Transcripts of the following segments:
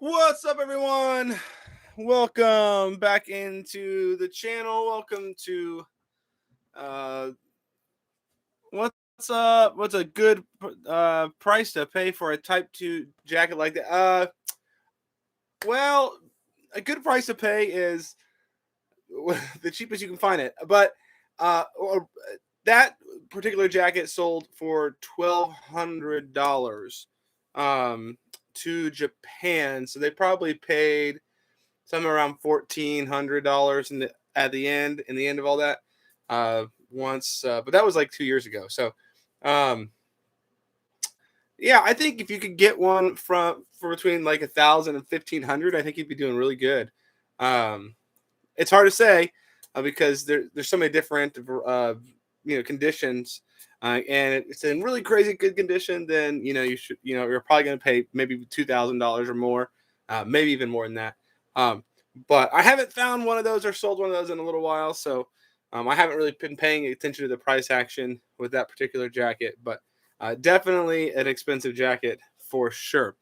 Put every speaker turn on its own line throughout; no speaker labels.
What's up, everyone? Welcome back into the channel. Welcome to uh, what's up? What's a good price to pay for a Type 2 jacket like that? Well, a good price to pay is the cheapest you can find it. But that particular jacket sold for $1,200 to Japan, so they probably paid somewhere around $1,400 at the end, in the end of all that, but that was like 2 years ago. So, um, yeah, I think if you could get one for between like 1,000 and 1,500, I think you'd be doing really good. Um, it's hard to say because there's so many different conditions, and it's in really crazy good condition. Then you're probably going to pay maybe $2,000 or more, maybe even more than that. But I haven't found one of those or sold one of those in a little while, so I haven't really been paying attention to the price action with that particular jacket. But definitely an expensive jacket for sure.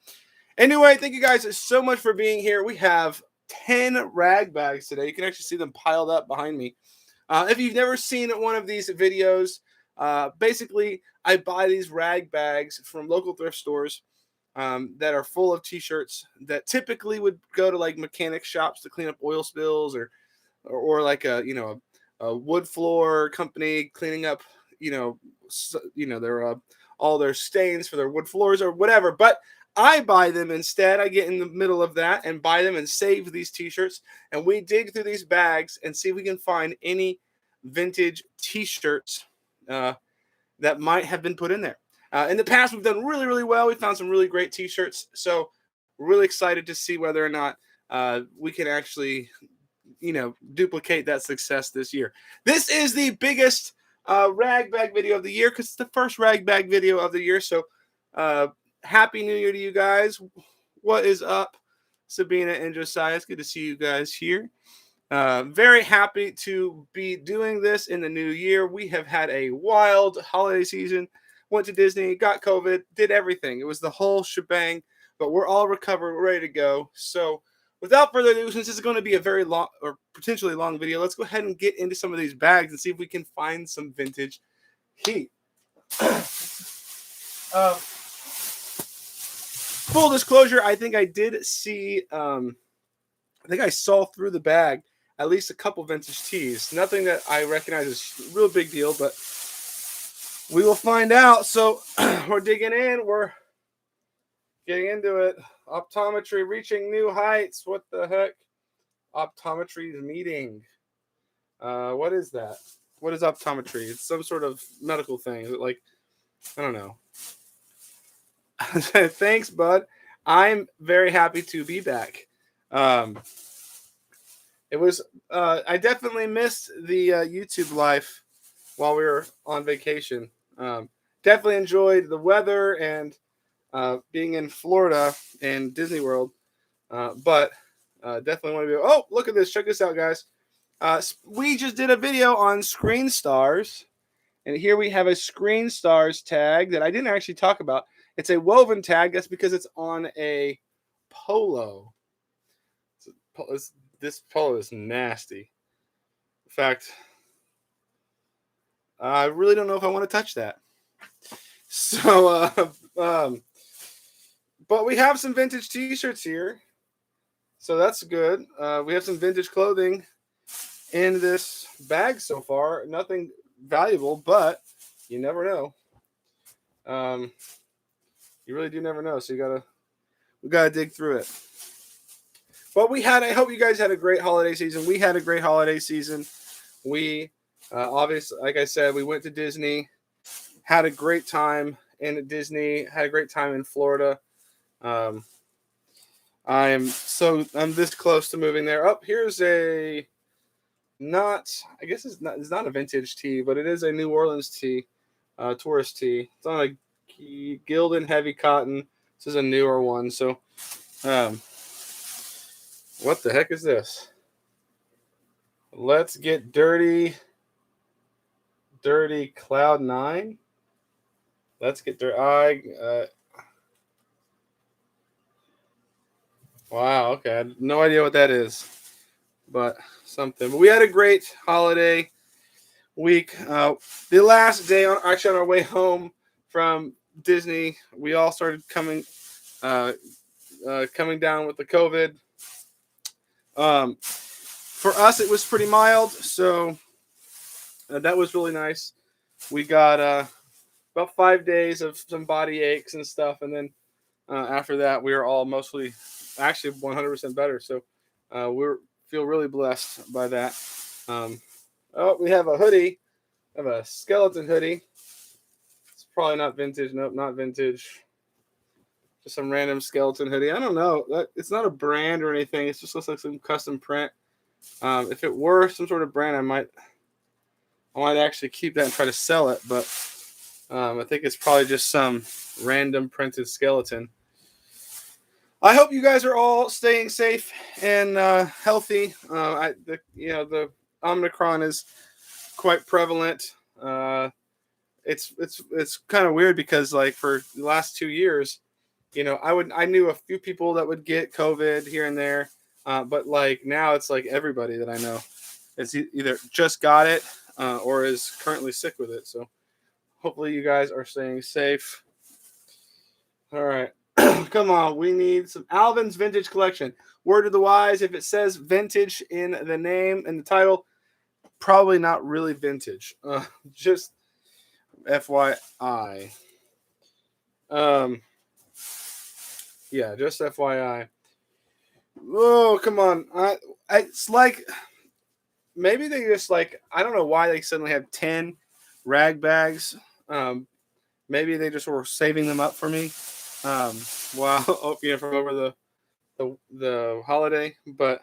Anyway, thank you guys so much for being here. We have 10 rag bags today. You can actually see them piled up behind me. If you've never seen one of these videos, basically I buy these rag bags from local thrift stores that are full of t-shirts that typically would go to like mechanic shops to clean up oil spills, or like a wood floor company cleaning up their all their stains for their wood floors or whatever. But I buy them instead. I get in the middle of that and buy them and save these t-shirts, and we dig through these bags and see if we can find any vintage t-shirts that might have been put in there. In the past, we've done really, really well. We found some really great t-shirts, so we're really excited to see whether or not we can actually, duplicate that success this year. This is the biggest rag bag video of the year because it's the first rag bag video of the year. So, Happy New Year to you guys. What is up, Sabina and Josiah? It's good to see you guys here. Very happy to be doing this in the new year. We have had a wild holiday season. Went to Disney, got COVID, did everything. It was the whole shebang, but we're all recovered, we're ready to go. So without further ado, since this is going to be a very long or potentially long video, let's go ahead and get into some of these bags and see if we can find some vintage heat. Full disclosure, I think I did see, I think I saw through the bag at least a couple vintage tees. Nothing that I recognize as a real big deal, but we will find out. So we're digging in. We're getting into it. Optometry reaching new heights. What the heck? Optometry is meeting. What is that? What is optometry? It's some sort of medical thing. Is it like, I don't know. Thanks, bud. I'm very happy to be back. It was I definitely missed the YouTube life while we were on vacation. Definitely enjoyed the weather and being in Florida and Disney World, but definitely want to be. Oh, look at this! Check this out, guys. We just did a video on Screen Stars, and here we have a Screen Stars tag that I didn't actually talk about. It's a woven tag. That's because it's on a polo. This polo is nasty. In fact, I really don't know if I want to touch that. So, but we have some vintage t-shirts here. So that's good. We have some vintage clothing in this bag so far. Nothing valuable, but you never know. You really do never know. So we gotta dig through it. But I hope you guys had a great holiday season. We had a great holiday season. We obviously, like I said, we went to Disney, had a great time in Disney, had a great time in Florida. I'm this close to moving there. Oh, here's I guess it's not a vintage tee, but it is a New Orleans tee, tourist tee. It's on a Gildan heavy cotton. This is a newer one. So, what the heck is this? Let's get dirty. Dirty Cloud 9. Let's get dirty. Wow. Okay. I had no idea what that is, but something. But we had a great holiday week. The last day, on our way home from Disney, we all started uh, coming down with the COVID. For us, it was pretty mild, so that was really nice. We got about 5 days of some body aches and stuff, and then after that, we were all mostly, actually, 100% better. So we feel really blessed by that. Um, oh, we have a hoodie. I have a skeleton hoodie. It's probably not vintage. Nope, not vintage. Just some random skeleton hoodie. I don't know. It's not a brand or anything. It just looks like some custom print. If it were some sort of brand, I might actually keep that and try to sell it. But I think it's probably just some random printed skeleton. I hope you guys are all staying safe and healthy. The Omicron is quite prevalent. It's kind of weird because like for the last 2 years, I knew a few people that would get COVID here and there, but like now it's like everybody that I know is either just got it or is currently sick with it. So hopefully you guys are staying safe. All right. Come on, we need some Alvin's Vintage Collection. Word to the wise, if it says vintage in the name and the title, probably not really vintage. Just FYI. Um, yeah, just FYI. Oh, come on. It's like maybe they just like I don't know why they suddenly have 10 rag bags. Um, Maybe they just were saving them up for me while from over the holiday. But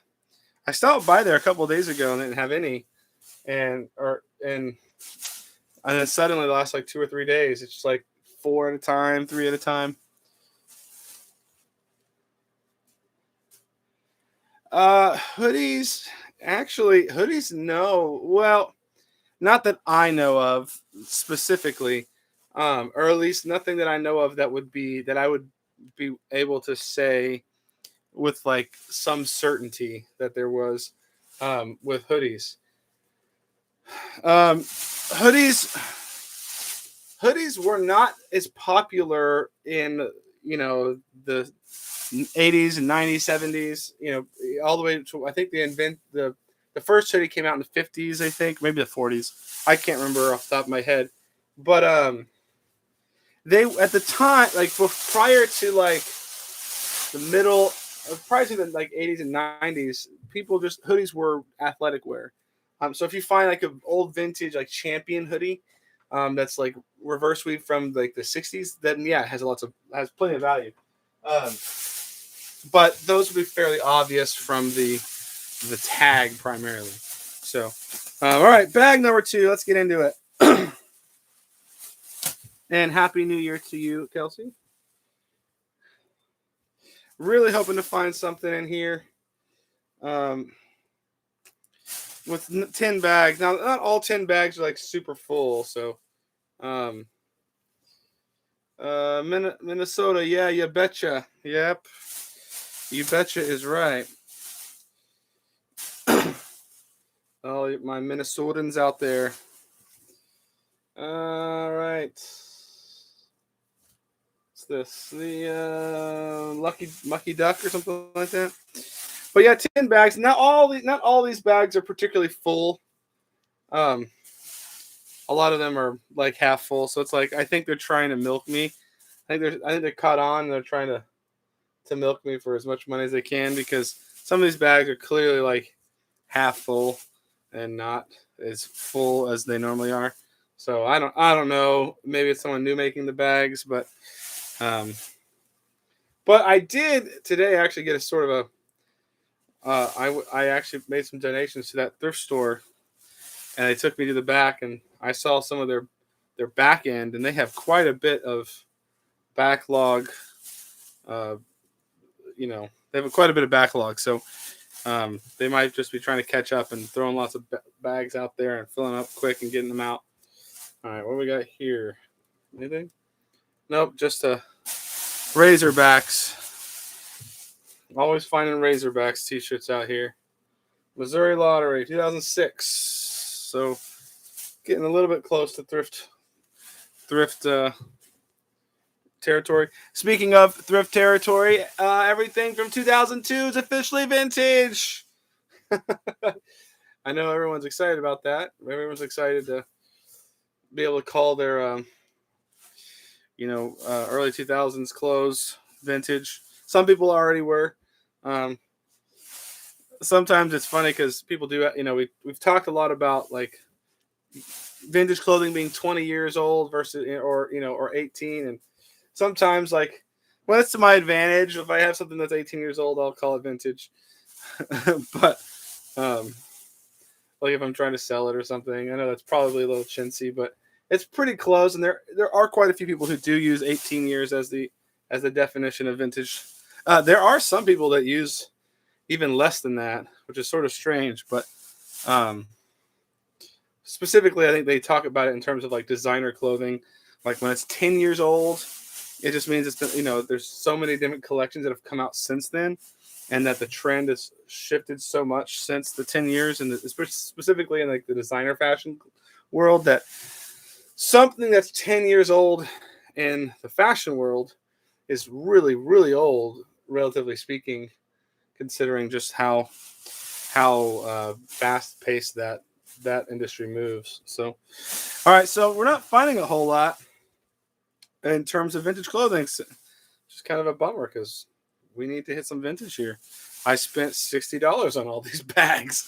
I stopped by there a couple of days ago and they didn't have any, and then suddenly the last like 2 or 3 days, it's just like 4 at a time, 3 at a time. Hoodies, actually, hoodies, no. Well, not that I know of specifically, or at least nothing that I know of that I would be able to say with like some certainty that there was with hoodies. Hoodies hoodies were not as popular in the 80s and 90s, 70s, all the way to I think the first hoodie came out in the 50s, I think, maybe the 40s. I can't remember off the top of my head. But they at the time like prior to like the middle prior to the like 80s and 90s, people just hoodies were athletic wear. So if you find like an old vintage like Champion hoodie, that's like reverse weave from like the 60s, then yeah, it has plenty of value. Um, but those would be fairly obvious from the tag primarily. So, all right, bag number 2. Let's get into it. And happy New Year to you, Kelsey. Really hoping to find something in here. Um, with 10 bags. Now, not all 10 bags are like super full. So, um, Minnesota. Yeah, you betcha. Yep. You betcha is right. All my Minnesotans out there. All right. What's this? The Lucky Duck or something like that. But yeah, 10 bags. Not all these bags are particularly full. Um, a lot of them are like half full, so it's like I think they're trying to milk me. I think they're caught on. They're trying to milk me for as much money as they can because some of these bags are clearly like half full and not as full as they normally are. So I don't know. Maybe it's someone new making the bags, um, but I did today actually get a sort of a. I actually made some donations to that thrift store, and they took me to the back, and I saw some of their back end, and they have quite a bit of backlog. Uh, they have quite a bit of backlog, so they might just be trying to catch up and throwing lots of bags out there and filling up quick and getting them out. All right, what do we got here? Anything? Nope, just Razorbacks. Always finding Razorbacks t-shirts out here. Missouri Lottery, 2006. So getting a little bit close to thrift territory. Speaking of thrift territory, everything from 2002 is officially vintage. I know everyone's excited about that. Everyone's excited to be able to call their, early 2000s clothes vintage. Some people already were. Sometimes it's funny because people do, we've talked a lot about like vintage clothing being 20 years old versus, or 18. And sometimes like, well, it's to my advantage. If I have something that's 18 years old, I'll call it vintage. But, like if I'm trying to sell it or something, I know that's probably a little chintzy, but it's pretty close. And there are quite a few people who do use 18 years as the definition of vintage. There are some people that use even less than that, which is sort of strange. But specifically, I think they talk about it in terms of like designer clothing. Like when it's 10 years old, it just means it's been, there's so many different collections that have come out since then, and that the trend has shifted so much since the 10 years, and specifically in like the designer fashion world, that something that's 10 years old in the fashion world is really, really old, relatively speaking, considering just how fast paced that industry moves. So, all right, so we're not finding a whole lot in terms of vintage clothing. It's just kind of a bummer because we need to hit some vintage here. I spent $60 on all these bags,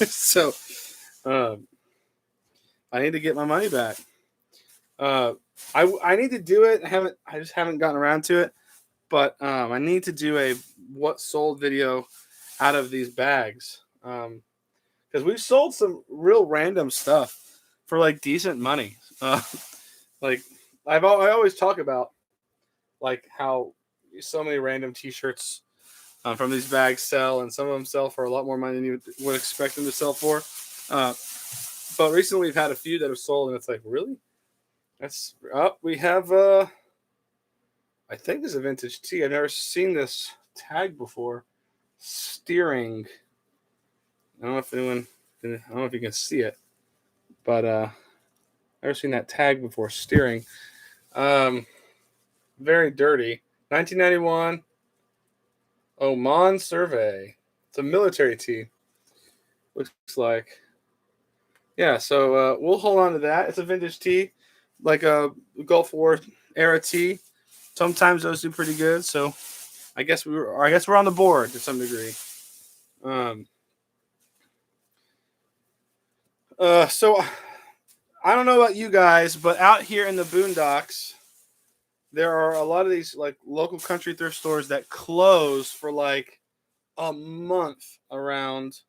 so I need to get my money back. I need to do it. I just haven't gotten around to it, but I need to do a what sold video out of these bags, because we've sold some real random stuff for like decent money. Like I always talk about like how so many random T-shirts from these bags sell, and some of them sell for a lot more money than you would expect them to sell for. But recently we've had a few that have sold, and it's like, really? That's up. We have I think this is a vintage tee. I've never seen this tag before. Steering. I don't know if you can see it, but I've never seen that tag before. Steering. Very dirty. 1991. Oman Survey. It's a military tee. Looks like. Yeah, so we'll hold on to that. It's a vintage tee, like a Gulf War era tee. Sometimes those do pretty good. So I guess we're on the board to some degree. So I don't know about you guys, but out here in the boondocks, there are a lot of these like local country thrift stores that close for like a month around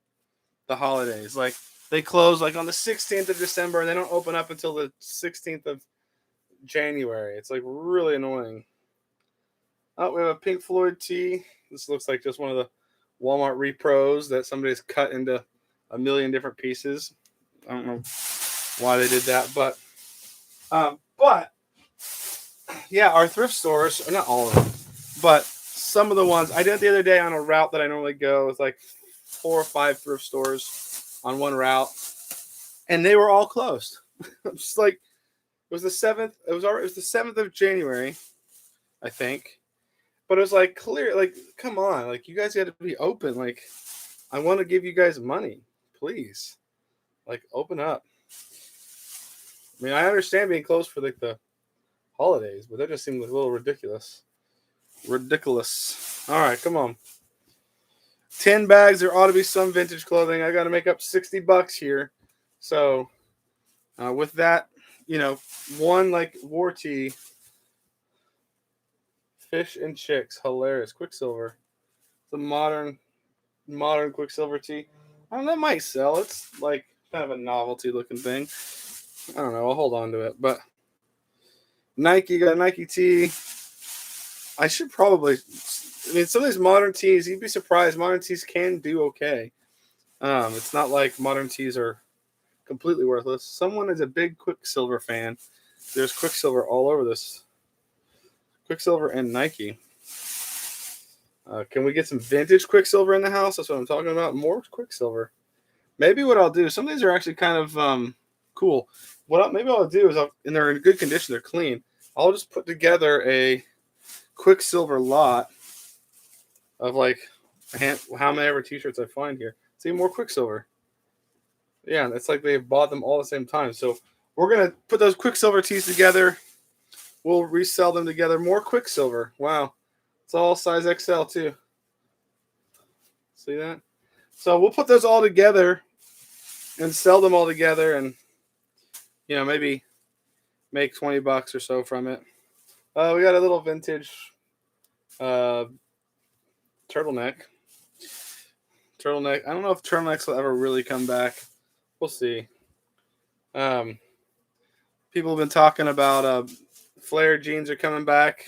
the holidays. Like they close like on the 16th of December, and they don't open up until the 16th of January. It's like really annoying. Oh, we have a Pink Floyd tee. This looks like just one of the Walmart repros that somebody's cut into a million different pieces. I don't know why they did that, but yeah, our thrift stores, or not all of them, but some of the ones I did the other day on a route that I normally go. It's like 4 or 5 thrift stores on one route, and they were all closed. I'm just like, it was the 7th. It was the 7th of January, I think. But it was like clear, like, come on, like you guys got to be open. Like, I want to give you guys money, please. Like, open up. I mean, I understand being closed for like the holidays, but that just seemed a little ridiculous. Ridiculous. All right, come on. 10 bags. There ought to be some vintage clothing. I got to make up $60 here. So, with that, one like war tee. Fish and Chicks, hilarious. Quicksilver. It's a modern Quicksilver tee. I don't know, that might sell. It's like kind of a novelty looking thing. I don't know. I'll hold on to it. But Nike, got a Nike tee. I should probably. I mean, some of these modern tees, you'd be surprised. Modern tees can do okay. It's not like modern tees are completely worthless. Someone is a big Quicksilver fan. There's Quicksilver all over this. Quicksilver and Nike. Can we get some vintage Quicksilver in the house? That's what I'm talking about. More Quicksilver. Maybe what I'll do. Some of these are actually kind of cool. Maybe what I'll do is, and they're in good condition. They're clean. I'll just put together a Quicksilver lot of like how many ever T-shirts I find here. See, more Quicksilver. Yeah, it's like they bought them all at the same time. So we're gonna put those Quicksilver tees together. We'll resell them together. More Quicksilver. Wow, it's all size XL too. See that? So we'll put those all together and sell them all together, and maybe make $20 or so from it. We got a little vintage turtleneck. I don't know if turtlenecks will ever really come back. We'll see. People have been talking about flare jeans are coming back.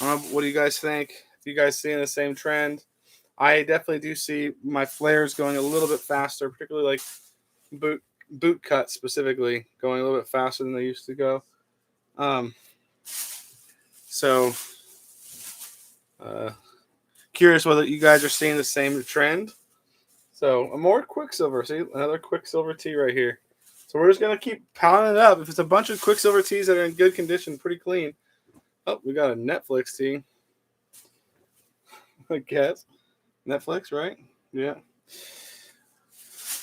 I don't know. What do you guys think? If you guys seeing the same trend? I definitely do see my flares going a little bit faster, particularly like boot cut specifically, going a little bit faster than they used to go. So curious whether you guys are seeing the same trend. So a more Quicksilver. See, another Quicksilver tee right here. So we're just going to keep pounding it up. If it's a bunch of Quicksilver tees that are in good condition, pretty clean. Oh, we got a Netflix tee. I guess. Netflix, right? Yeah.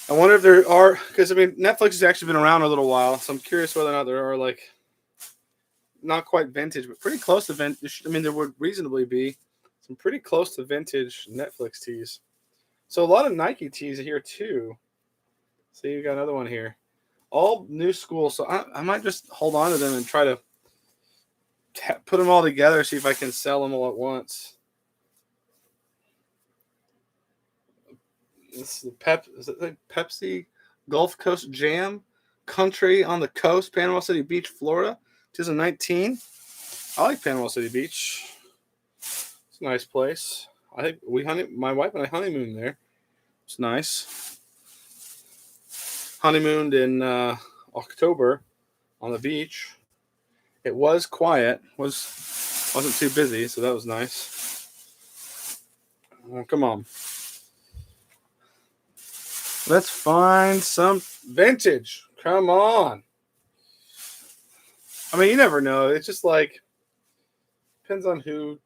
I wonder if there are, because Netflix has actually been around a little while, so I'm curious whether or not there are like not quite vintage, but pretty close to vintage. There would reasonably be some pretty close to vintage Netflix tees. So a lot of Nike tees here too. See, you got another one here. All new school, so I might just hold on to them and try to put them all together, see if I can sell them all at once. This is the Pepsi Gulf Coast Jam Country on the Coast, Panama City Beach, Florida, 2019. I like Panama City Beach. It's a nice place. I think my wife and I honeymooned there. It's nice. Honeymooned in October on the beach. It was quiet. Wasn't too busy, so that was nice. Come on. Let's find some vintage. Come on. You never know. It's just like depends on who.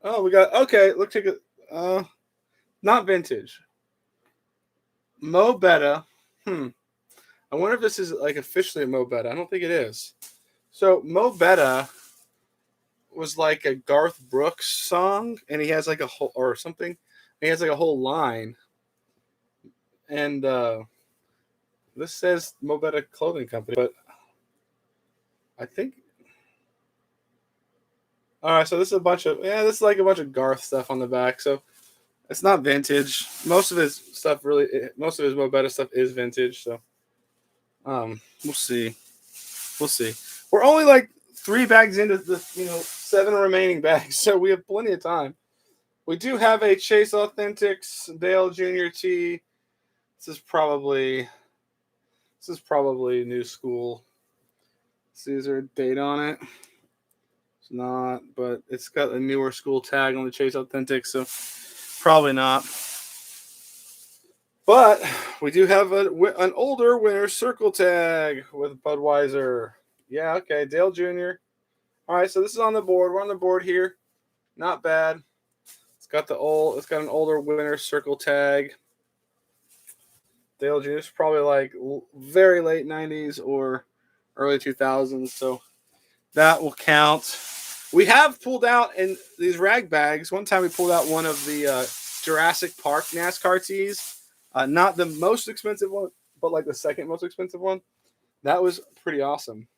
Oh, we got Looks like not vintage. Mo Betta. I wonder if this is like officially a Mo Betta. I don't think it is. So Mo Betta was like a Garth Brooks song, and he has like a whole or something. He has like a whole line, and this says Mo Betta Clothing Company, but I think. All right, so this is this is like a bunch of Garth stuff on the back. So it's not vintage. Most of his Mo Betta stuff is vintage. So we'll see. We're only like 3 bags into the 7 remaining bags, so we have plenty of time. We do have a Chase Authentics Dale Jr. tee. This is probably new school. Is there a date on it? It's not, but it's got a newer school tag on the Chase Authentics, so probably not. But we do have an older winner circle tag with Budweiser. Yeah, okay, Dale Jr. All right, so this is on the board. We're on the board here. Not bad. It's got an older winner circle tag. Dale Jr. is probably like very late 90s or early 2000s, so that will count. We have pulled out in these rag bags. One time we pulled out one of the Jurassic Park NASCAR tees. Not the most expensive one, but like the second most expensive one. That was pretty awesome.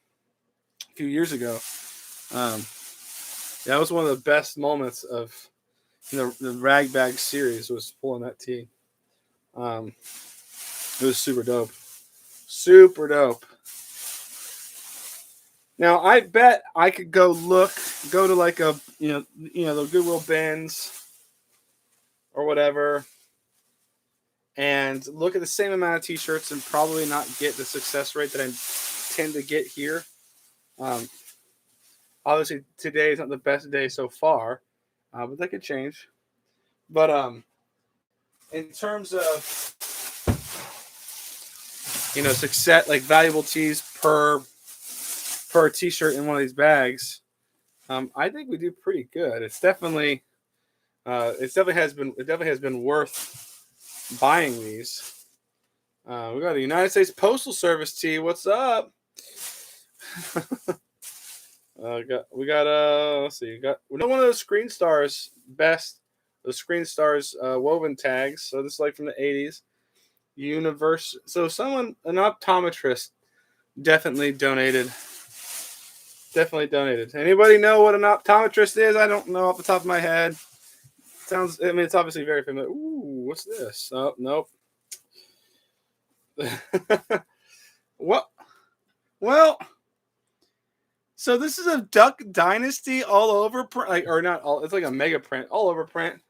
A few years ago. That was one of the best moments of the rag bag series was pulling that tee. It was super dope. Super dope. Now, I bet I could go to like a, the Goodwill bins or whatever, and look at the same amount of T-shirts and probably not get the success rate that I tend to get here. Obviously, today is not the best day so far, but that could change. But in terms of success, like valuable tees per T-shirt in one of these bags, I think we do pretty good. It definitely has been worth buying these. We got a United States Postal Service tee. What's up? Let's see. We got one of those Screen Stars the Screen Stars woven tags. So this is like from the 80s. Universe. So an optometrist definitely donated. Anybody know what an optometrist is? I don't know off the top of my head. It's obviously very familiar. Ooh, what's this? Oh, nope. What? Well, so this is a Duck Dynasty all over print, or not all. It's like a mega print, all over print.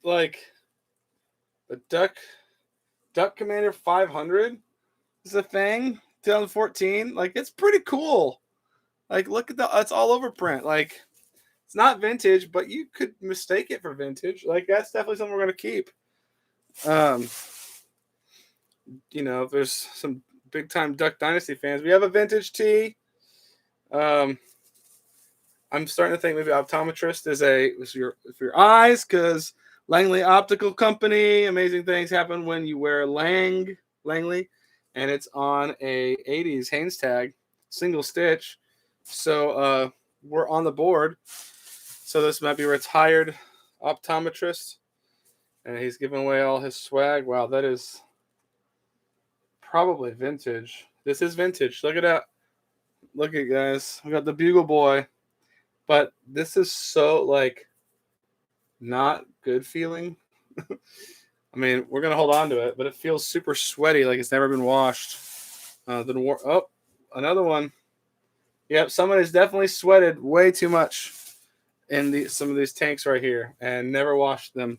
Like the Duck Commander 500 is a thing. 2014. Like, it's pretty cool. Like, look at it's all over print. Like, it's not vintage, but you could mistake it for vintage. Like, that's definitely something we're gonna keep. If there's some big time Duck Dynasty fans, we have a vintage tee. I'm starting to think maybe optometrist is for your eyes, because Langley Optical Company, amazing things happen when you wear Langley, and it's on a 80s Hanes tag, single stitch. So we're on the board. So this might be a retired optometrist, and he's giving away all his swag. Wow, that is probably vintage. This is vintage. Look at that. Look at it, guys. We got the Bugle Boy. But this is so, like, not good feeling. I mean, we're going to hold on to it, but it feels super sweaty, like it's never been washed. Another one. Yep, someone has definitely sweated way too much in some of these tanks right here and never washed them.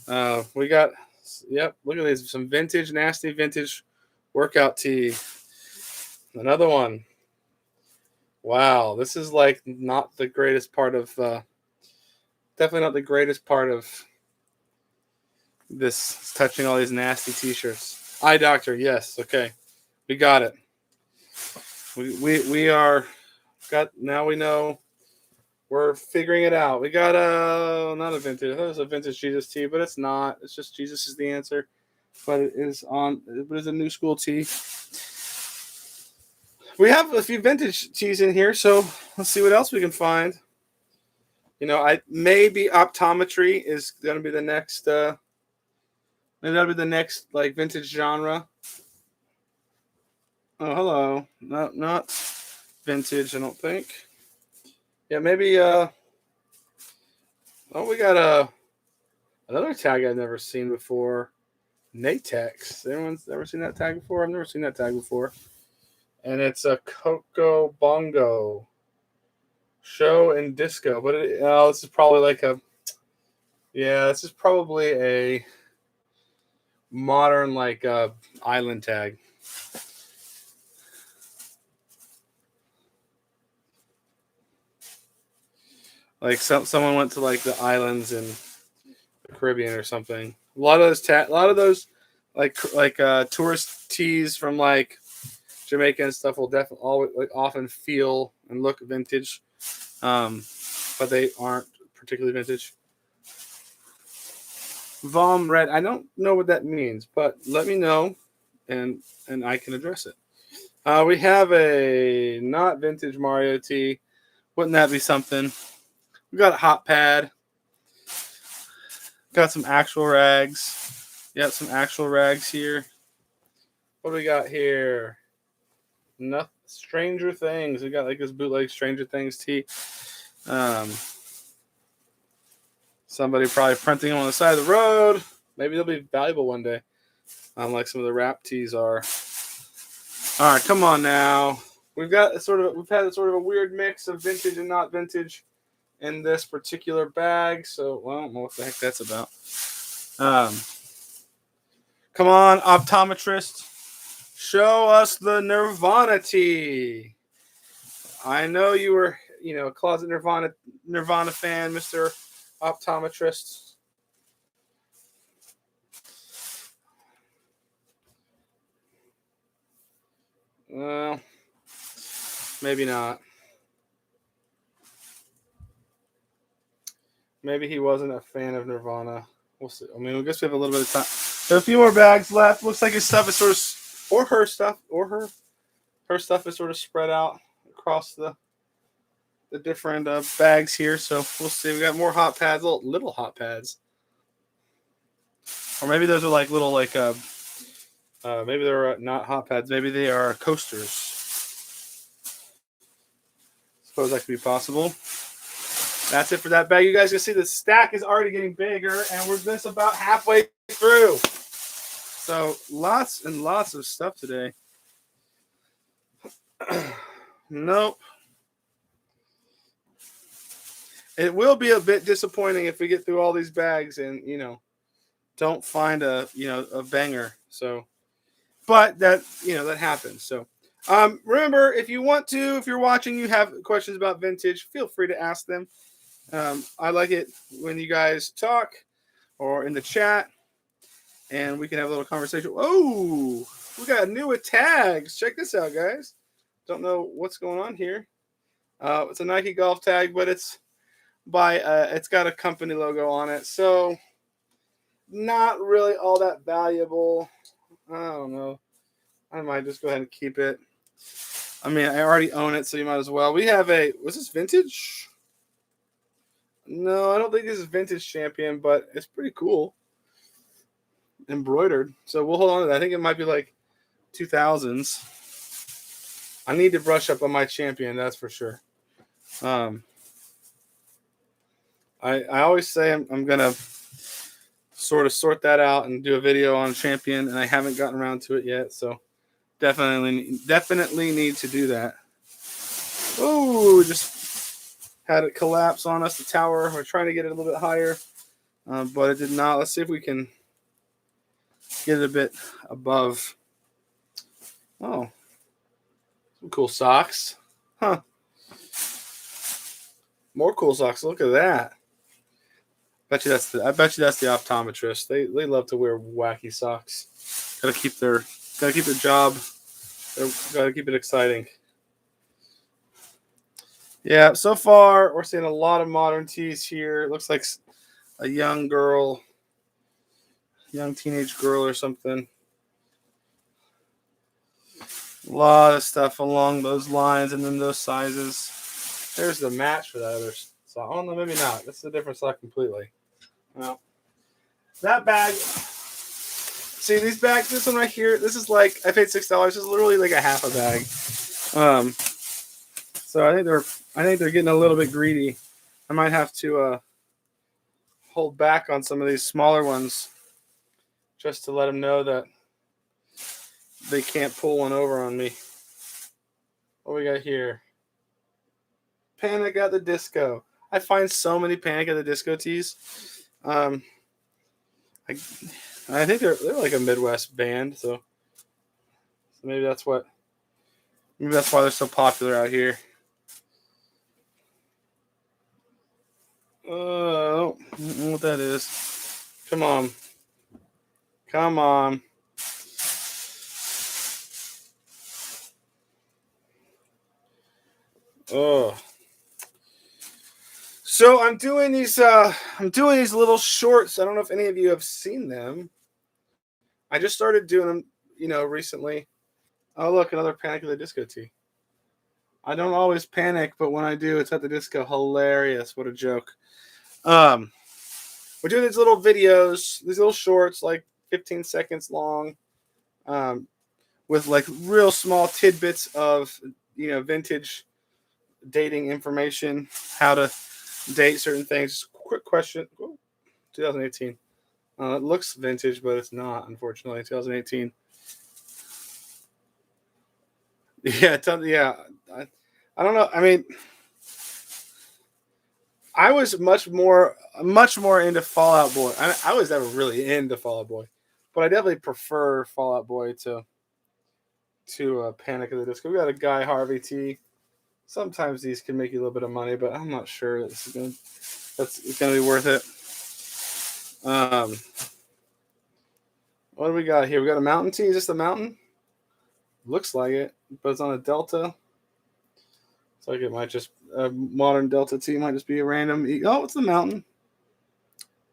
Look at these, some vintage, nasty vintage workout tee. Another one. Wow, this is like not the greatest part of, definitely not the greatest part of this, touching all these nasty t-shirts. Eye Doctor, yes, okay. We got it. Now we know. We're figuring it out. We got not a vintage. I thought it was a vintage Jesus tee, but it's not. It's just Jesus is the answer. But it is a new school tee. We have a few vintage tees in here, so let's see what else we can find. Maybe optometry is going to be the next. Maybe that'll be the next, like, vintage genre. Oh, hello. Not vintage, I don't think. Yeah, maybe. We got another tag I've never seen before. Natex. Anyone's ever seen that tag before? I've never seen that tag before. And it's a Coco Bongo show and disco. But this is probably like this is probably a modern, like, island tag. Like someone went to, like, the islands in the Caribbean or something. A lot of those like tourist tees from, like, Jamaica and stuff will definitely always, like, often feel and look vintage, but they aren't particularly vintage. Vom Red, I don't know what that means, but let me know, and I can address it. We have a not vintage Mario tee. Wouldn't that be something? We got a hot pad. Got some actual rags. Yep, some actual rags here. What do we got here? Nothing. Stranger Things. We got, like, this bootleg Stranger Things tee. Somebody probably printing them on the side of the road. Maybe they'll be valuable one day, like some of the rap tees are. All right, come on now. We've had sort of a weird mix of vintage and not vintage in this particular bag. So, well, I don't know what the heck that's about. Come on, optometrist. Show us the Nirvana tee. I know you were a closet Nirvana fan, Mr. Optometrist. Well, maybe not. Maybe he wasn't a fan of Nirvana. We'll see. I mean, I guess we have a little bit of time. There are a few more bags left. Looks like his stuff is sort of, or her stuff, or her stuff is sort of spread out across the different bags here. So we'll see. We got more hot pads, little hot pads, or maybe those are like little maybe they're not hot pads. Maybe they are coasters. Suppose that could be possible. That's it for that bag. You guys can see the stack is already getting bigger, and we're just about halfway through. So lots and lots of stuff today. Nope. It will be a bit disappointing if we get through all these bags and don't find a banger. So, but that that happens. So, remember, if you're watching, you have questions about vintage, feel free to ask them. I like it when you guys talk or in the chat, and we can have a little conversation. Oh, we got new tags. Check this out, guys. Don't know what's going on here. It's a Nike golf tag, but it's got a company logo on it, so not really all that valuable. I don't know. I might just go ahead and keep it. I mean, I already own it, so you might as well. We have was this vintage? No, I don't think this is vintage champion, but it's pretty cool. Embroidered. So we'll hold on to that. I think it might be like 2000s. I need to brush up on my champion, that's for sure. I always say I'm going to sort of sort that out and do a video on champion, and I haven't gotten around to it yet, so definitely need to do that. Oh, just had it collapse on us, the tower. We're trying to get it a little bit higher, but it did not. Let's see if we can get it a bit above. Oh, some cool socks. Huh. More cool socks. Look at that. I bet you that's the optometrist. They love to wear wacky socks. Gotta keep their job. Gotta keep it exciting. Yeah, so far we're seeing a lot of modern tees here. It looks like a young teenage girl or something. A lot of stuff along those lines and then those sizes. There's the match for that other sock. Oh no, maybe not. This is a different sock completely. Well, that bag. See these bags. This one right here. This is like I paid $6. This is literally like a half a bag. So I think they're getting a little bit greedy. I might have to hold back on some of these smaller ones just to let them know that they can't pull one over on me. What we got here? Panic at the Disco. I find so many Panic at the Disco tees. I think they're like a Midwest band, so maybe that's why they're so popular out here. I don't know what that is. Come on. Oh. So I'm doing these little shorts. I don't know if any of you have seen them. I just started doing them, recently. Oh, look, another Panic at the Disco tee. I don't always panic, but when I do, it's at the disco. Hilarious. What a joke. We're doing these little videos, these little shorts, like 15 seconds long, with like real small tidbits of, vintage dating information, how to date certain things. Quick question. 2018. It looks vintage, but it's not, unfortunately. 2018. Yeah. I don't know. I mean, I was much more into Fall Out Boy. I was never really into Fall Out Boy, but I definitely prefer Fall Out Boy to Panic at the Disco. We got a Guy Harvey tee. Sometimes these can make you a little bit of money, but I'm not sure that's gonna be worth it. What do we got here? We got a mountain tee. Is this the mountain? Looks like it, but it's on a Delta. It's like it might just a modern Delta tee might just be a random. Oh, it's the mountain.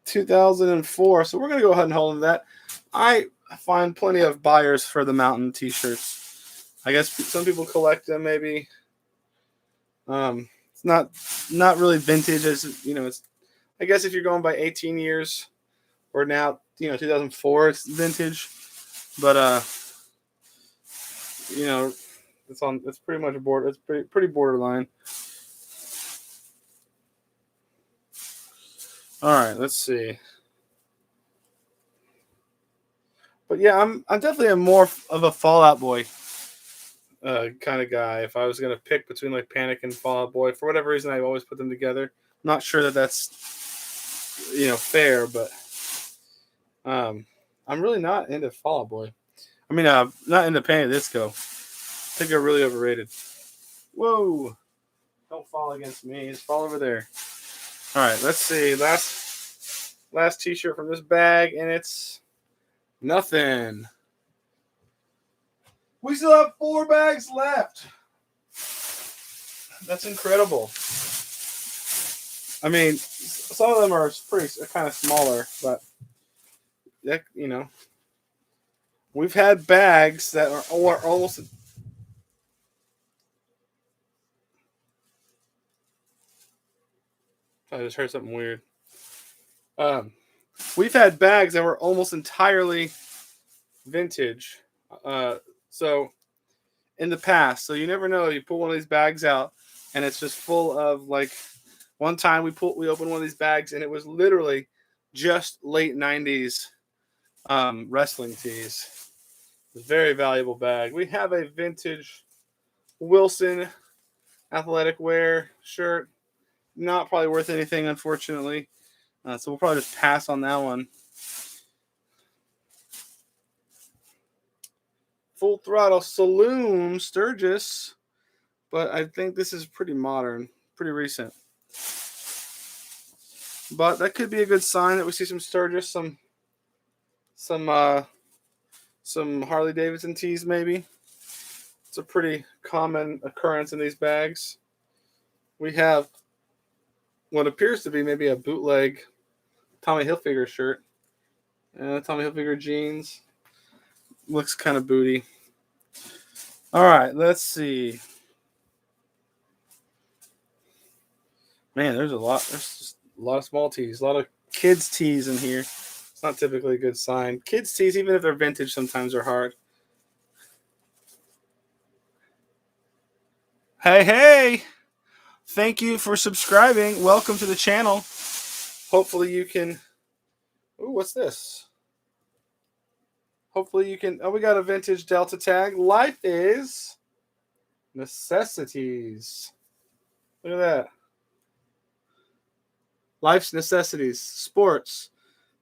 2004. So we're gonna go ahead and hold on to that. I find plenty of buyers for the mountain T-shirts. I guess some people collect them. Maybe it's not really vintage, as you know. It's I guess if you're going by 18 years or now, 2004, it's vintage. But it's pretty much it's pretty borderline. All right, let's see. But yeah, I'm definitely a more of a Fall Out Boy kind of guy. If I was gonna pick between like Panic and Fall Out Boy, for whatever reason, I always put them together. Not sure that that's fair, but I'm really not into Fall Out Boy. I mean, not into Panic Disco. I think they're really overrated. Whoa! Don't fall against me. Just fall over there. All right, let's see. Last T-shirt from this bag, and it's nothing. We still have 4 bags left. That's incredible. I mean, some of them are kind of smaller, but we've had bags that are almost. I just heard something weird. We've had bags that were almost entirely vintage. So in the past, so you never know. You pull one of these bags out, and it's just full of like. One time we opened one of these bags, and it was literally just late 90s wrestling tees. It was a very valuable bag. We have a vintage Wilson athletic wear shirt. Not probably worth anything, unfortunately. So we'll probably just pass on that one. Full Throttle Saloon Sturgis. But I think this is pretty modern, pretty recent. But that could be a good sign that we see some Sturgis, some Harley Davidson tees maybe. It's a pretty common occurrence in these bags. We have what appears to be maybe a bootleg Tommy Hilfiger shirt. Tommy Hilfiger jeans. Looks kind of booty. All right, let's see. Man, there's just a lot of small tees, a lot of kids tees in here. It's not typically a good sign. Kids tees, even if they're vintage, sometimes are hard. Hey! Thank you for subscribing. Welcome to the channel. Hopefully you can. Ooh, what's this? Hopefully you can. Oh, we got a vintage Delta tag. Life is necessities. Look at that. Life's necessities. Sports.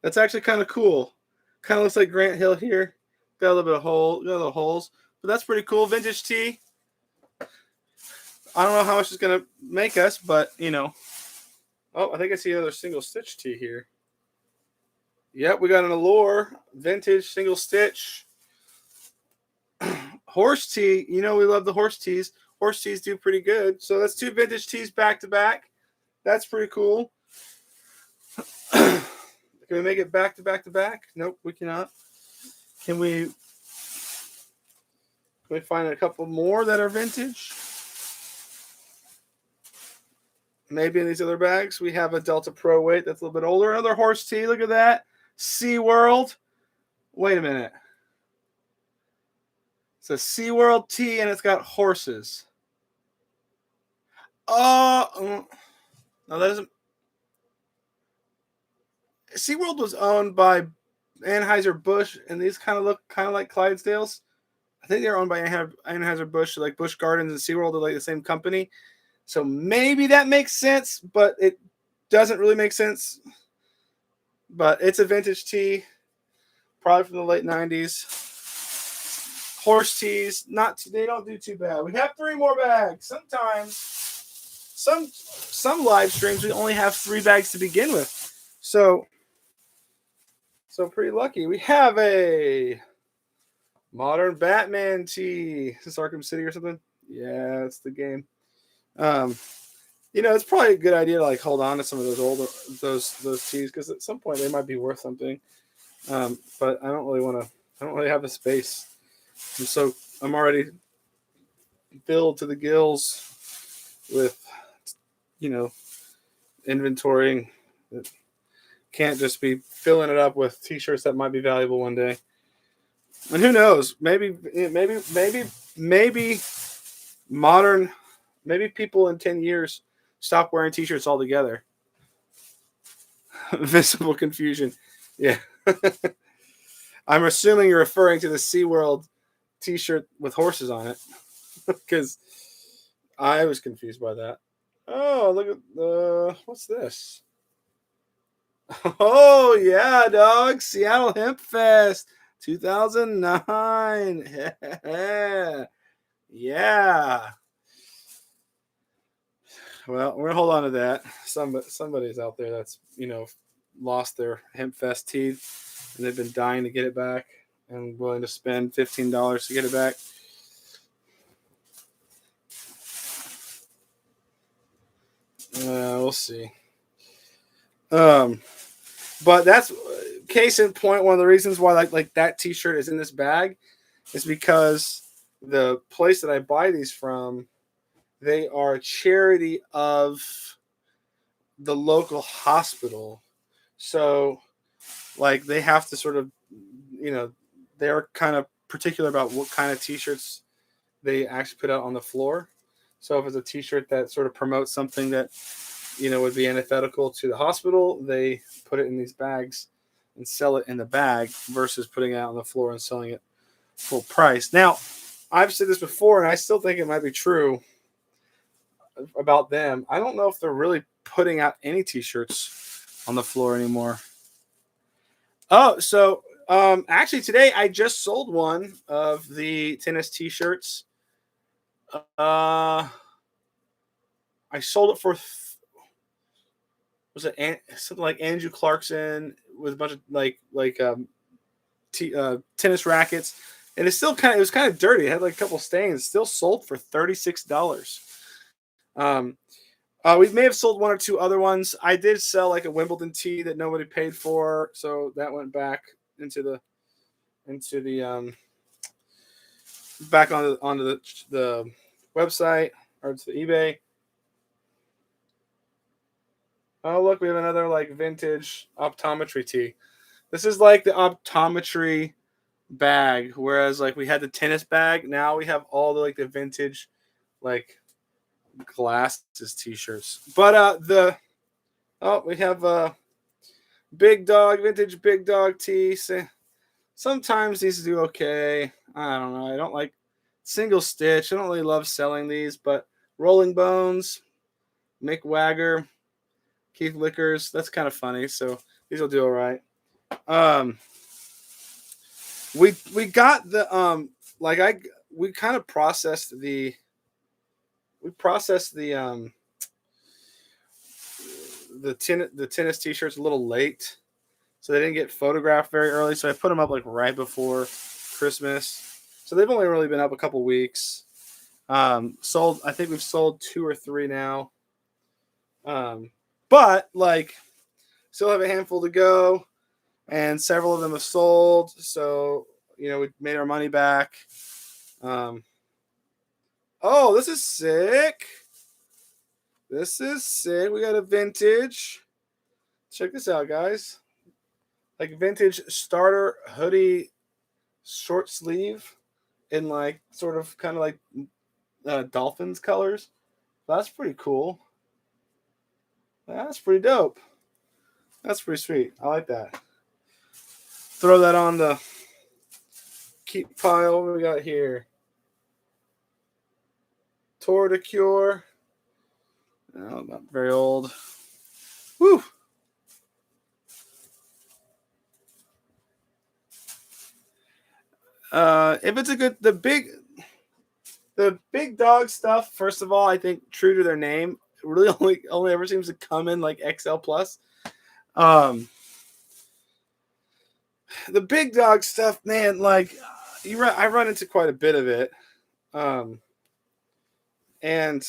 That's actually kind of cool. Kind of looks like Grant Hill here. Got a little bit of little holes. But that's pretty cool. Vintage tee. I don't know how much it's going to make us, but, Oh, I think I see another single stitch tee here. Yep, we got an Allure. Vintage single stitch. Horse tee. We love the horse tees. Horse tees do pretty good. So that's 2 vintage tees back to back. That's pretty cool. Can we make it back to back to back? Nope, we cannot. Can we find a couple more that are vintage? Maybe in these other bags. We have a Delta Pro weight that's a little bit older. Another horse tee. Look at that. SeaWorld. Wait a minute. It's a SeaWorld tee, and it's got horses. No, that doesn't. SeaWorld was owned by Anheuser-Busch, and these kind of look like Clydesdales. I think they're owned by Anheuser-Busch, like Busch Gardens and SeaWorld are like the same company. So maybe that makes sense, but it doesn't really make sense. But it's a vintage tee, probably from the late 90s. Horse tees, they don't do too bad. We have 3 more bags. Sometimes some live streams we only have 3 bags to begin with. So pretty lucky. We have a modern Batman tee. Is this Arkham City or something? Yeah, it's the game. It's probably a good idea to like hold on to some of those older those tees because at some point they might be worth something. But I don't really have the space. I'm already filled to the gills with inventorying. It can't just be filling it up with t-shirts that might be valuable one day. And who knows? Maybe people in 10 years stop wearing t-shirts altogether. Visible confusion. Yeah. I'm assuming you're referring to the SeaWorld t-shirt with horses on it. Because I was confused by that. Oh, look at what's this? Oh, yeah, dog. Seattle Hemp Fest 2009. Yeah. Well, we're going to hold on to that. Somebody's out there that's, lost their Hemp Fest teeth and they've been dying to get it back and willing to spend $15 to get it back. We'll see. But that's case in point. One of the reasons why like that T-shirt is in this bag is because the place that I buy these from, they are a charity of the local hospital. So, like, they have to sort of, they're kind of particular about what kind of T-shirts they actually put out on the floor. So if it's a T-shirt that sort of promotes something that, would be antithetical to the hospital, they put it in these bags and sell it in the bag versus putting it out on the floor and selling it full price. Now, I've said this before, and I still think it might be true about them. I don't know if they're really putting out any T-shirts on the floor anymore. Oh, so actually today I just sold one of the tennis T-shirts. I sold it for was it something like Andrew Clarkson with a bunch of tennis rackets, and it was kind of dirty. It had like a couple stains. Still sold for $36. We may have sold 1 or 2 other ones. I did sell like a Wimbledon tee that nobody paid for, so that went back into the back onto the website or to the eBay. Oh, look, we have another like vintage optometry tee. This is like the optometry bag, whereas like we had the tennis bag. Now we have all the vintage like glasses T-shirts. But we have vintage big dog tee. Sometimes these do okay. I don't know. I don't like single stitch. I don't really love selling these, but Rolling Bones, Mick Wagger, Keith Lickers, that's kind of funny. So these will do all right. We got the we kind of processed the tennis T-shirts a little late, so they didn't get photographed very early. So I put them up like right before Christmas. So they've only really been up a couple weeks. I think we've sold 2 or 3 now. But like, still have a handful to go, and several of them have sold. So we made our money back. Oh, this is sick. We got a vintage. Check this out, guys. Like vintage starter hoodie, short sleeve, in like sort of kind of like Dolphins colors. That's pretty cool. That's pretty dope. That's pretty sweet. I like that. Throw that on the keep pile. What do we got here? Tour de Cure. Oh, not very old. Woo! If it's a good, the big dog stuff. First of all, I think true to their name, really only ever seems to come in like XL plus. Um, the big dog stuff, man, like I run into quite a bit of it. Um, and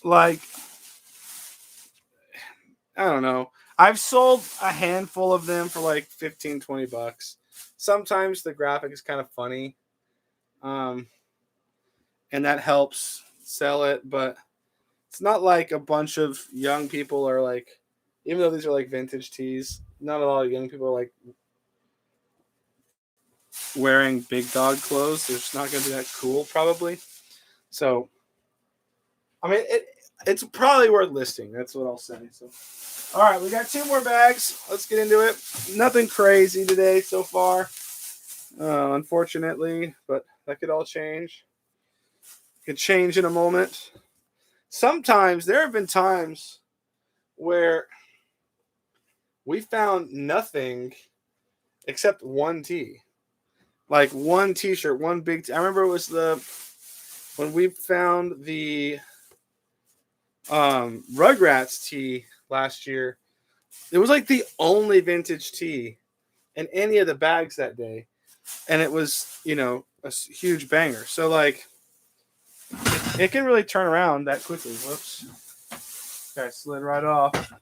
like I don't know. I've sold a handful of them for like 15, $20. Sometimes the graphic is kind of funny. Um, and that helps sell it, but it's not like a bunch of young people are like, even though these are like vintage tees, not a lot of young people are like wearing big dog clothes. They're just not going to be that cool, probably. So, I mean, it's probably worth listing. That's what I'll say. So, all right, we got 2 more bags. Let's get into it. Nothing crazy today so far, unfortunately, but that could all change. Could change in a moment. Sometimes there have been times where we found nothing except one tee, like one T-shirt, one big. I remember it was when we found the Rugrats tee last year. It was like the only vintage tee in any of the bags that day, and it was a huge banger. So like it can really turn around that quickly. Whoops, okay, slid right off.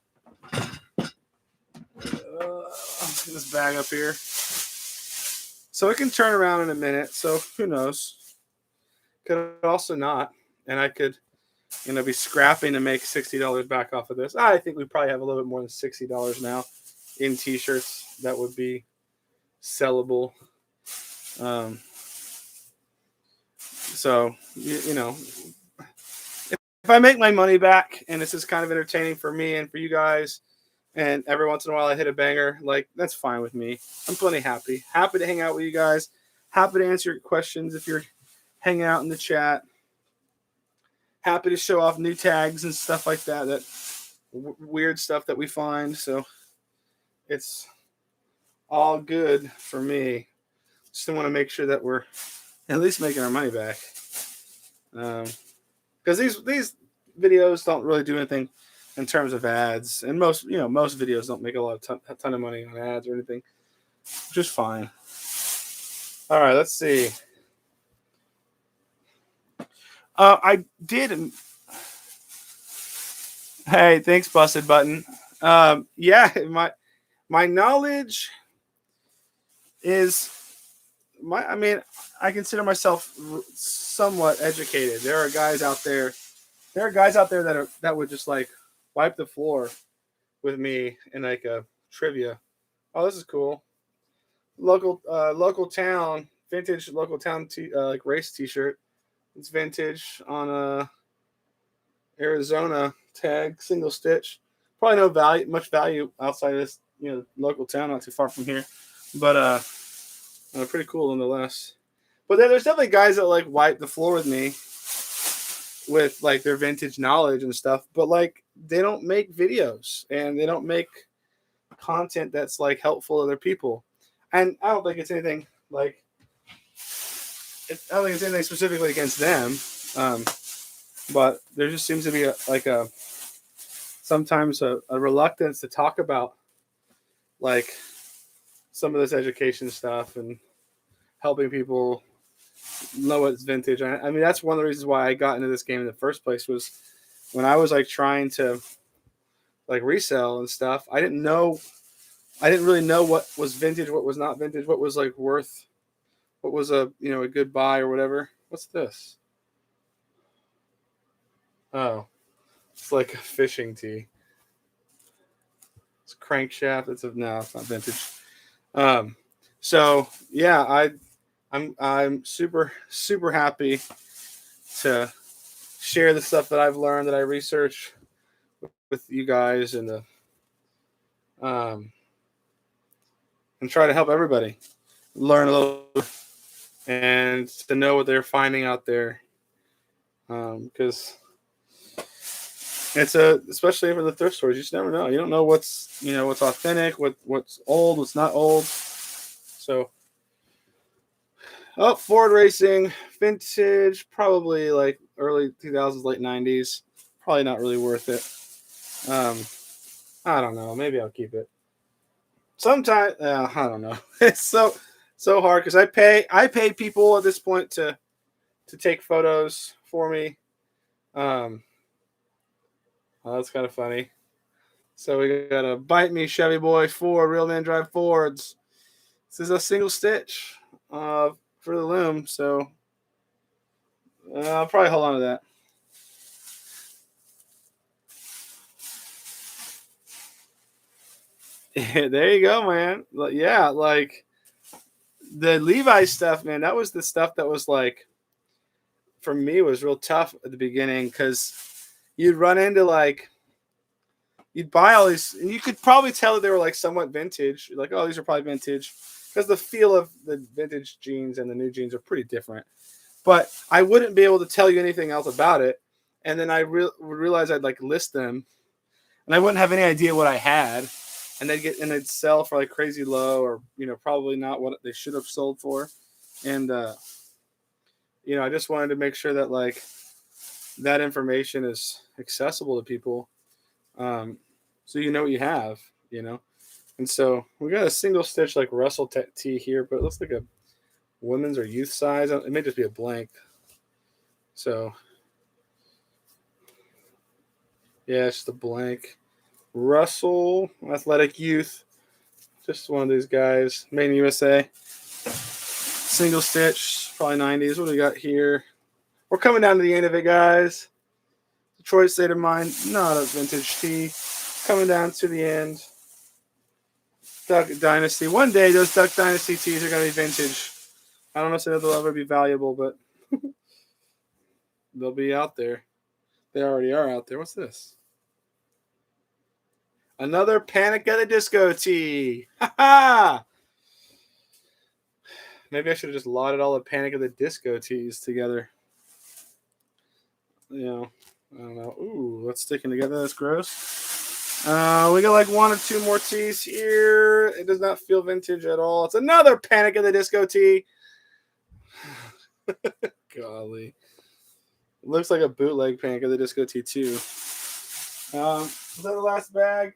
This bag up here. So it can turn around in a minute. So who knows? Could also not. And I could, be scrapping to make $60 back off of this. I think we probably have a little bit more than $60 now in t-shirts that would be sellable. So, if I make my money back and this is kind of entertaining for me and for you guys, and every once in a while I hit a banger, like that's fine with me. I'm plenty happy. Happy to hang out with you guys. Happy to answer your questions if you're hanging out in the chat. Happy to show off new tags and stuff like that. Weird stuff that we find. So it's all good for me. Just want to make sure that we're at least making our money back. Because these videos don't really do anything in terms of ads, and most videos don't make a ton of money on ads or anything. Just fine. All right, let's see. I did. Hey, thanks, Busted Button. Yeah, my knowledge is I mean, I consider myself somewhat educated. There are guys out there that would just like wipe the floor with me in like a trivia. Oh, this is cool. Local town, vintage local town like race t-shirt. It's vintage on a Arizona tag, single stitch. Probably no much value outside of this, local town, not too far from here. But pretty cool nonetheless. But then there's definitely guys that like wipe the floor with me with like their vintage knowledge and stuff. But like they don't make videos and they don't make content that's like helpful to other people. And I don't think it's anything like I don't think it's anything specifically against them. But there just seems to be sometimes a reluctance to talk about like some of this education stuff and helping people know what's vintage. I mean, that's one of the reasons why I got into this game in the first place was when I was like trying to like resell and stuff. I didn't really know what was vintage, what was not vintage, what was like worth, what was a good buy or whatever. What's this? Oh, it's like a fishing tee. It's a crankshaft. No, it's not vintage. So yeah, I'm super happy to share the stuff that I've learned that I research with you guys and and try to help everybody learn a little and to know what they're finding out there. Because it's especially for the thrift stores, you just never know. You don't know what's authentic, what's old, what's not old. So Oh, Ford Racing, vintage, probably like early 2000s, late 90s. Probably not really worth it. I don't know. Maybe I'll keep it. Sometimes I don't know. It's so hard because I pay people at this point to take photos for me. Um, oh, that's kind of funny. So we got a Bite Me Chevy Boy Ford, Real Man Drive Fords. This is a single stitch for the loom, so I'll probably hold on to that. There you go, man. Yeah, like the Levi stuff, man. That was the stuff that was like for me was real tough at the beginning because you'd run into like you'd buy all these, and you could probably tell that they were like somewhat vintage. You're like, oh, these are probably vintage because the feel of the vintage jeans and the new jeans are pretty different. But I wouldn't be able to tell you anything else about it. And then I would realize I'd like list them, and I wouldn't have any idea what I had, and they'd sell for like crazy low, or probably not what they should have sold for, and I just wanted to make sure that like that information is accessible to people, so you know what you have, and so we got a single stitch like Russell Tee here, but it looks like a women's or youth size. It may just be a blank. So yeah, it's just a blank. Russell Athletic Youth, just one of these guys, made in USA. Single stitch, probably 90s. What do we got here? We're coming down to the end of it, guys. Detroit State of Mind, not a vintage tee. Coming down to the end. Duck Dynasty. One day, those Duck Dynasty tees are going to be vintage. I don't know if they'll ever be valuable, but they'll be out there. They already are out there. What's this? Another Panic at the Disco tee. Ha ha! Maybe I should have just lotted all the Panic at the Disco tees together. I don't know. Ooh, that's sticking together. That's gross. We got like one or two more tees here. It does not feel vintage at all. It's another Panic at the Disco tee. Golly. It looks like a bootleg Panic at the Disco tee too. Was that the last bag?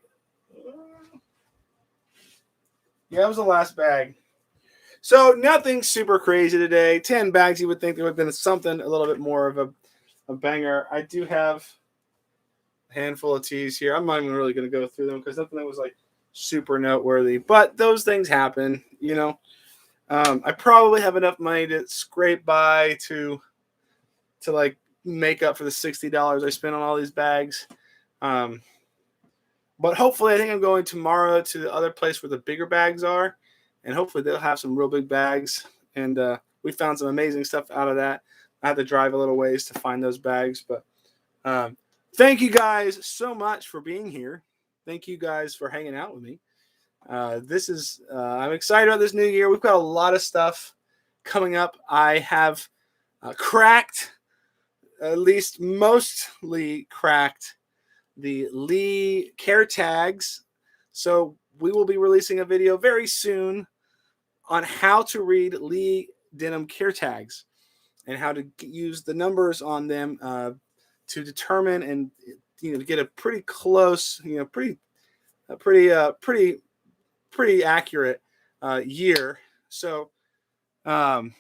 Yeah, it was the last bag. So nothing super crazy today. 10 bags. You would think there would have been something a little bit more of a banger. I do have a handful of tees here. I'm not even really going to go through them because nothing that was like super noteworthy. But those things happen, I probably have enough money to scrape by to like make up for the $60 I spent on all these bags. But hopefully, I think I'm going tomorrow to the other place where the bigger bags are, and hopefully they'll have some real big bags. And we found some amazing stuff out of that. I had to drive a little ways to find those bags, but thank you guys so much for being here. Thank you guys for hanging out with me. I'm excited about this new year. We've got a lot of stuff coming up. I have at least mostly cracked the Lee care tags. So we will be releasing a video very soon on how to read Lee denim care tags and how to use the numbers on them to determine and get a pretty close, pretty accurate year. So, oh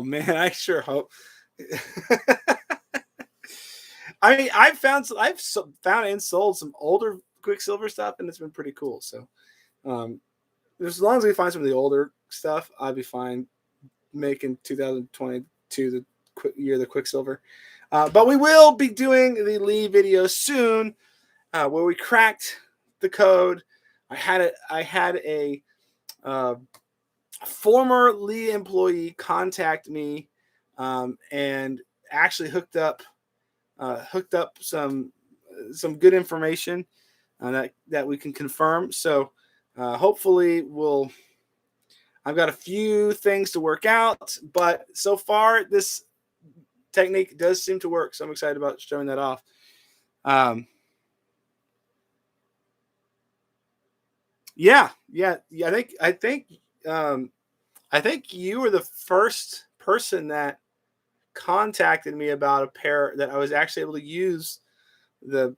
man, I sure hope. I mean, I've found and sold some older Quicksilver stuff, and it's been pretty cool. So, as long as we find some of the older stuff, I'll be fine making 2022 the year of the Quicksilver. But we will be doing the Lee video soon, where we cracked the code. I had a former Lee employee contact me and actually hooked up some good information that we can confirm. So hopefully I've got a few things to work out, but so far this technique does seem to work. So I'm excited about showing that off. Yeah. I think I think you were the first person that contacted me about a pair that I was actually able to use the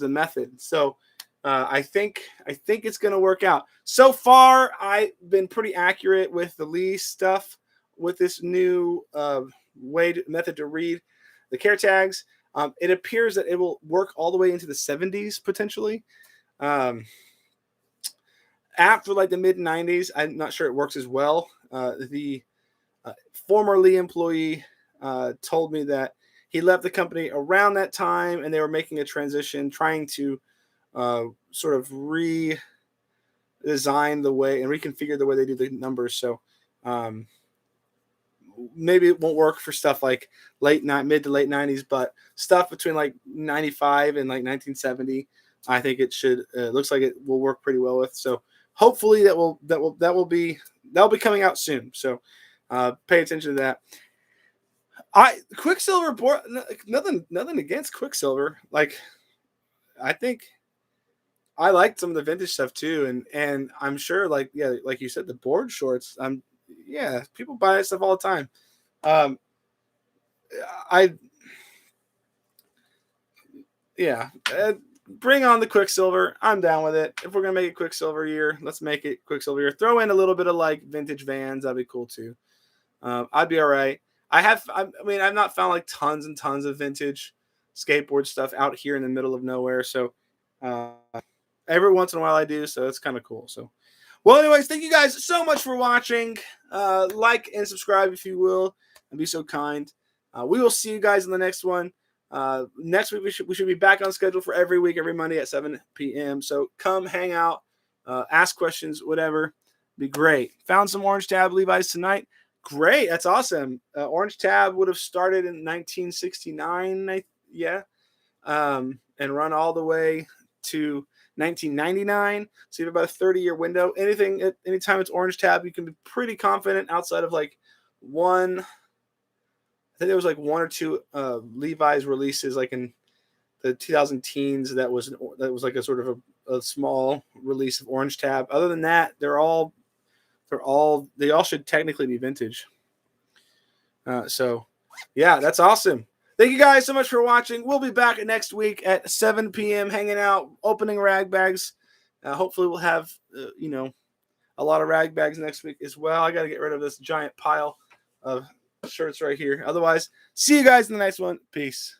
method. So I think it's going to work out. So far, I've been pretty accurate with the Lee stuff with this new method to read the care tags. It appears that it will work all the way into the 70s potentially. After like the mid 90s, I'm not sure it works as well. The former Lee employee told me that he left the company around that time and they were making a transition, trying to sort of redesign the way and reconfigure the way they do the numbers. So maybe it won't work for stuff like mid to late 90s, but stuff between like 95 and like 1970, I think it should. Looks like it will work pretty well with. So hopefully that will be coming out soon. So pay attention to that. Quicksilver board, nothing against Quicksilver. Like I think I liked some of the vintage stuff too, and I'm sure like you said, the board shorts. People buy that stuff all the time. I bring on the Quicksilver. I'm down with it. If we're gonna make it Quicksilver year, let's make it Quicksilver year. Throw in a little bit of like vintage Vans. That'd be cool too. I'd be all right. I've not found like tons and tons of vintage skateboard stuff out here in the middle of nowhere. So every once in a while I do. So it's kind of cool. So, well, anyways, thank you guys so much for watching. Like and subscribe if you will, and be so kind. We will see you guys in the next one. Next week we should be back on schedule for every week, every Monday at 7 p.m. So come hang out, ask questions, whatever. Be great. Found some Orange Tab Levi's tonight. Great, that's awesome. Orange Tab would have started in 1969, and run all the way to 1999. So you have about a 30-year window. Anytime it's Orange Tab, you can be pretty confident outside of like one. I think there was like one or two Levi's releases like in the 2010s that was like a sort of a small release of Orange Tab. Other than that, they all should technically be vintage. So yeah, that's awesome. Thank you guys so much for watching. We'll be back next week at 7 p.m. hanging out, opening rag bags. Hopefully we'll have a lot of rag bags next week as well. I got to get rid of this giant pile of shirts right here. Otherwise, see you guys in the next one. Peace.